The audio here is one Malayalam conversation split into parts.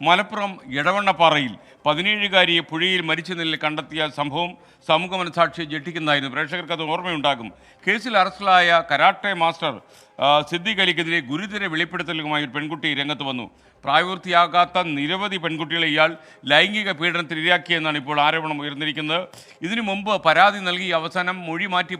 മലപ്പുറം എടവണ്ണപ്പാറയിൽ 17-കാരിയെ പുഴയിൽ മരിച്ച നിലയിൽ കണ്ടെത്തിയ സംഭവം സമൂഹ മനസാക്ഷിയെ ഞെട്ടിക്കുന്നതായിരുന്നു. പ്രേക്ഷകർക്ക് അത് ഓർമ്മയുണ്ടാകും. കേസിൽ അറസ്റ്റിലായ കരാട്ടെ മാസ്റ്റർ സിദ്ദീഖ് അലിക്കെതിരെ ഗുരുതര വെളിപ്പെടുത്തലുമായി ഒരു പെൺകുട്ടി രംഗത്ത് വന്നു. പ്രായപൂർത്തിയാകാത്ത നിരവധി പെൺകുട്ടികളെ ഇയാൾ ലൈംഗിക പീഡനത്തിന് ഇരയാക്കിയെന്നാണ് ഇപ്പോൾ ആരോപണം ഉയർന്നിരിക്കുന്നത്. ഇതിനു മുമ്പ് പരാതി നൽകി അവസാനം മൊഴി മാറ്റി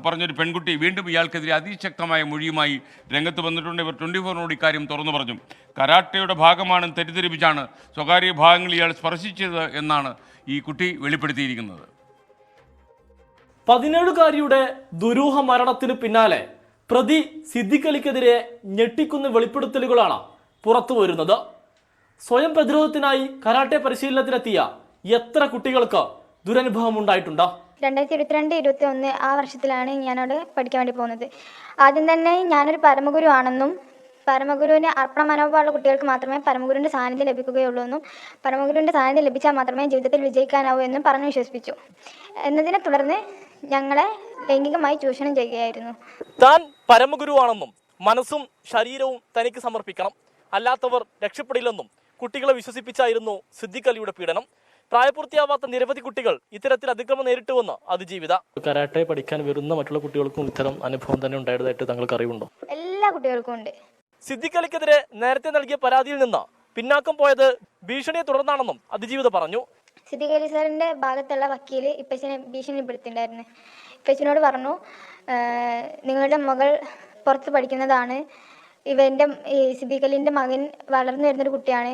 പറഞ്ഞൊരു പെൺകുട്ടി വീണ്ടും ഇയാൾക്കെതിരെ അതിശക്തമായ മൊഴിയുമായി രംഗത്ത് വന്നിട്ടുണ്ട്. ഇവർ 24-നോട് ഇക്കാര്യം തുറന്നു പറഞ്ഞു. കരാട്ടയുടെ ഭാഗമാണെന്ന് തെറ്റിദ്ധരിപ്പിച്ചാണ് സ്വകാര്യ ഭാഗങ്ങൾ ഇയാൾ സ്പർശിച്ചത് എന്നാണ് ഈ കുട്ടി വെളിപ്പെടുത്തിയിരിക്കുന്നത്. 17-കാരിയുടെ ദുരൂഹ മരണത്തിന് പിന്നാലെ പ്രതി സിദ്ദീഖ് അലിക്കെതിരെ ഞെട്ടിക്കുന്ന വെളിപ്പെടുത്തലുകളാണ് പുറത്തു വരുന്നത്. സ്വയം പ്രതിരോധത്തിനായി കരാട്ടെ പരിശീലനത്തിലെത്തിയ എത്ര കുട്ടികൾക്ക് ദുരനുഭവം ഉണ്ടായിട്ടുണ്ട്? 2022-21 ആ വർഷത്തിലാണ് ഞാനവിടെ പഠിക്കാൻ വേണ്ടി പോകുന്നത്. ആദ്യം തന്നെ ഞാനൊരു പരമഗുരു ആണെന്നും പരമഗുരുവിന് അർപ്പണ മനോഭാവമുള്ള കുട്ടികൾക്ക് മാത്രമേ പരമഗുരുവിൻ്റെ സാന്നിധ്യം ലഭിക്കുകയുള്ളൂ എന്നും പരമഗുരുവിൻ്റെ സാന്നിധ്യം ലഭിച്ചാൽ മാത്രമേ ജീവിതത്തിൽ വിജയിക്കാനാവൂ എന്നും പറഞ്ഞു വിശ്വസിപ്പിച്ചു. എന്നതിനെ തുടർന്ന് ഞങ്ങളെ ലൈംഗികമായി ചൂഷണം ചെയ്യുകയായിരുന്നു. താൻ പരമഗുരുവാണെന്നും മനസ്സും ശരീരവും തനിക്ക് സമർപ്പിക്കണം, അല്ലാത്തവർ രക്ഷപ്പെടില്ലെന്നും കുട്ടികളെ വിശ്വസിപ്പിച്ചായിരുന്നു സിദ്ദീഖ് അലിയുടെ പീഡനം. പ്രായപൂർത്തിയാവാത്ത നിരവധി കുട്ടികൾ ഇത്തരത്തിൽ അതിക്രമം നേരിട്ടുവെന്ന് അതിജീവിത. കരാട്ടെ പഠിക്കാൻ വരുന്ന മറ്റുള്ള കുട്ടികൾക്കും ഇത്തരം അനുഭവം തന്നെ ഉണ്ടായതായിട്ട് താങ്കൾക്ക് അറിവുണ്ടോ? എല്ലാ കുട്ടികൾക്കും ഉണ്ട്. സിദ്ദീഖ് അലിക്കെതിരെ നേരത്തെ നൽകിയ പരാതിയിൽ നിന്ന് പിന്നാക്കം പോയത് ഭീഷണിയെ തുടർന്നാണെന്നും അതിജീവിത പറഞ്ഞു. സിദ്ദീഖ് അലി സാറിൻ്റെ ഭാഗത്തുള്ള വക്കീല് ഇപ്പച്ചനെ ഭീഷണിപ്പെടുത്തിയിട്ടുണ്ടായിരുന്നു. ഇപ്പച്ചനോട് പറഞ്ഞു, നിങ്ങളുടെ മകൾ പുറത്ത് പഠിക്കുന്നതാണ്, ഇവൻ്റെ സിദ്ദീഖ് അലിൻ്റെ മകൻ വളർന്നു വരുന്നൊരു കുട്ടിയാണ്,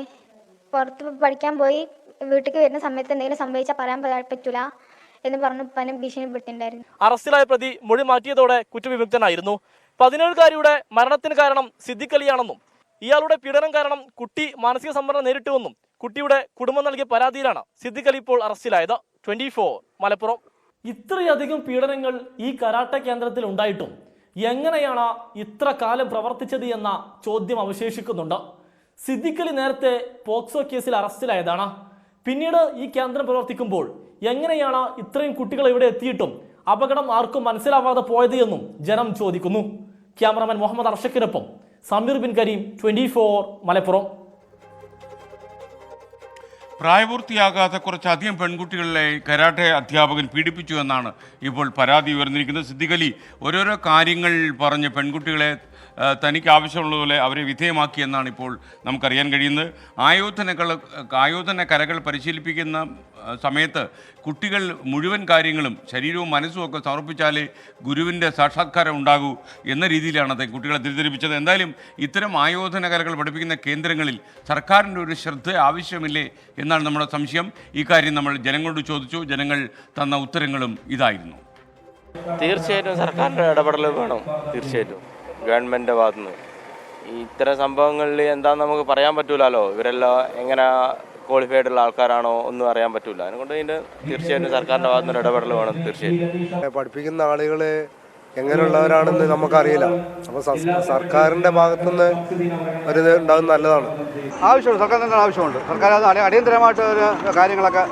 പുറത്ത് പഠിക്കാൻ പോയി വീട്ടിലേക്ക് വരുന്ന സമയത്ത് എന്തെങ്കിലും സംഭവിച്ചാൽ പറയാൻ പറ്റില്ല എന്ന് പറഞ്ഞു പനം ഭീഷണിപ്പെടുത്തിയിട്ടുണ്ടായിരുന്നു. അറസ്റ്റിലായ പ്രതി മൊഴി മാറ്റിയതോടെ കുറ്റവിമുക്തനായിരുന്നു. 17-കാരിയുടെ മരണത്തിന് കാരണം സിദ്ദീഖ് അലിയാണെന്നും ഇയാളുടെ പീഡനം കാരണം കുട്ടി മാനസിക സമ്മർദ്ദം നേരിട്ടുവെന്നും കുട്ടിയുടെ കുടുംബം നൽകിയ പരാതിയിലാണ് സിദ്ദീഖ് അലി ഇപ്പോൾ അറസ്റ്റിലായത്. 24 മലപ്പുറം. ഇത്രയധികം പീഡനങ്ങൾ ഈ കരാട്ടെ കേന്ദ്രത്തിൽ ഉണ്ടായിട്ടും എങ്ങനെയാണ് ഇത്ര കാലം പ്രവർത്തിച്ചത് എന്ന ചോദ്യം അവശേഷിക്കുന്നുണ്ട്. സിദ്ദീഖ് അലി നേരത്തെ പോക്സോ കേസിൽ അറസ്റ്റിലായതാണ്. പിന്നീട് ഈ കേന്ദ്രം പ്രവർത്തിക്കുമ്പോൾ എങ്ങനെയാണ് ഇത്രയും കുട്ടികൾ ഇവിടെ എത്തിയിട്ടും അപകടം ആർക്കും മനസ്സിലാവാതെ പോയത് എന്നും ജനം ചോദിക്കുന്നു. ക്യാമറമാൻ മുഹമ്മദ് അർഷക്കിനൊപ്പം സമീർ ബിൻ കരീം, 24 മലപ്പുറം. പ്രായപൂർത്തിയാകാത്ത കുറച്ചധികം പെൺകുട്ടികളെ കരാട്ടെ അധ്യാപകൻ പീഡിപ്പിച്ചു എന്നാണ് ഇപ്പോൾ പരാതി ഉയർന്നിരിക്കുന്നത്. സിദ്ദീഖ് അലി ഓരോരോ കാര്യങ്ങൾ പറഞ്ഞ് പെൺകുട്ടികളെ തനിക്ക് ആവശ്യമുള്ളതുപോലെ അവരെ വിധേയമാക്കിയെന്നാണ് ഇപ്പോൾ നമുക്കറിയാൻ കഴിയുന്നത്. ആയോധന കലകൾ പരിശീലിപ്പിക്കുന്ന സമയത്ത് കുട്ടികൾ മുഴുവൻ കാര്യങ്ങളും ശരീരവും മനസ്സും ഒക്കെ സമർപ്പിച്ചാലേ ഗുരുവിൻ്റെ സാക്ഷാത്കാരം ഉണ്ടാകൂ എന്ന രീതിയിലാണ് അത് കുട്ടികളെ തെറ്റിദ്ധരിപ്പിച്ചത്. എന്തായാലും ഇത്തരം ആയോധന കലകൾ പഠിപ്പിക്കുന്ന കേന്ദ്രങ്ങളിൽ സർക്കാരിൻ്റെ ഒരു ശ്രദ്ധ ആവശ്യമില്ലേ എന്നാണ് നമ്മുടെ സംശയം. ഈ കാര്യം നമ്മൾ ജനങ്ങളോട് ചോദിച്ചു. ജനങ്ങൾ തന്ന ഉത്തരങ്ങളും ഇതായിരുന്നു. തീർച്ചയായിട്ടും സർക്കാരിൻ്റെ ഇടപെടൽ വേണം. തീർച്ചയായിട്ടും ഗവൺമെൻറ്റിൻ്റെ ഭാഗത്തുനിന്ന് ഇത്തരം സംഭവങ്ങളിൽ എന്താണെന്ന് നമുക്ക് പറയാൻ പറ്റൂലല്ലോ. ഇവരെല്ലാം എങ്ങനെ ക്വാളിഫൈഡ് ഉള്ള ആൾക്കാരാണോ ഒന്നും അറിയാൻ പറ്റൂല. അതുകൊണ്ട് ഇതിൻ്റെ തീർച്ചയായിട്ടും സർക്കാരിൻ്റെ ഭാഗത്തുനിന്ന് ഇടപെടൽ വേണം. തീർച്ചയായിട്ടും പഠിപ്പിക്കുന്ന ആളുകൾ എങ്ങനെയുള്ളവരാണെന്ന് നമുക്കറിയില്ല. അപ്പോൾ സർക്കാരിൻ്റെ ഭാഗത്തുനിന്ന് ഒരു ഇത് ഉണ്ടാകുന്നത് നല്ലതാണ്. ആവശ്യമുണ്ട്, സർക്കാരിൻ്റെ ആവശ്യമുണ്ട്. സർക്കാർ അത് അടിയന്തരമായിട്ട് ഒരു കാര്യങ്ങളൊക്കെ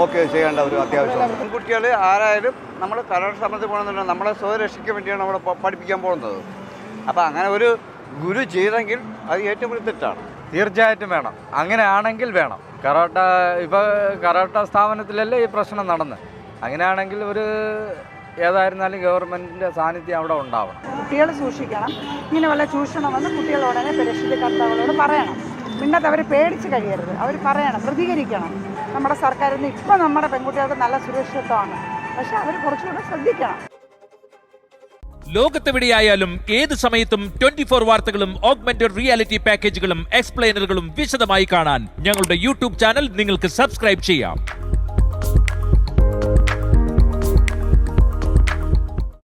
നോക്കി ചെയ്യേണ്ട ഒരു അത്യാവശ്യമാണ്. പെൺകുട്ടികൾ ആരായാലും നമ്മൾ കരാട്ടെ സംബന്ധിച്ച് പോകുന്നുണ്ട്, നമ്മളെ സ്വരക്ഷയ്ക്ക് വേണ്ടിയാണ് നമ്മൾ പഠിപ്പിക്കാൻ പോകുന്നത്. അപ്പോൾ അങ്ങനെ ഒരു ഗുരു ചെയ്തെങ്കിൽ അത് ഏറ്റവും വലിയ തെറ്റാണ്. തീർച്ചയായിട്ടും വേണം. അങ്ങനെയാണെങ്കിൽ വേണം. ഇപ്പോൾ കരാട്ട സ്ഥാപനത്തിലല്ലേ ഈ പ്രശ്നം നടന്ന്. അങ്ങനെയാണെങ്കിൽ ഏതായിരുന്നാലും ഗവൺമെൻറ്റിൻ്റെ സാന്നിധ്യം അവിടെ ഉണ്ടാവണം. കുട്ടികൾ സൂക്ഷിക്കണം. ഇങ്ങനെ വല്ല ചൂഷണമെന്ന് കുട്ടികളോടനെ രക്ഷിതാക്കളോട് പറയണം. പിന്നത് അവർ പേടിച്ച് കഴിയരുത്. അവർ പറയണം, പ്രതികരിക്കണം. നമ്മുടെ സർക്കാരിൽ നിന്ന് ഇപ്പം നമ്മുടെ പെൺകുട്ടികൾക്ക് നല്ല സുരക്ഷിതത്വമാണ്. പക്ഷെ അവർ കുറച്ചുകൂടെ ശ്രദ്ധിക്കണം. ലോകത്തെവിടെയായാലും ഏത് സമയത്തും 24 വാർത്തകളും ഓഗ്മെന്റഡ് റിയാലിറ്റി പാക്കേജുകളും എക്സ്പ്ലെയിനറുകളും വിശദമായി കാണാൻ ഞങ്ങളുടെ യൂട്യൂബ് ചാനൽ നിങ്ങൾക്ക് സബ്സ്ക്രൈബ് ചെയ്യാം.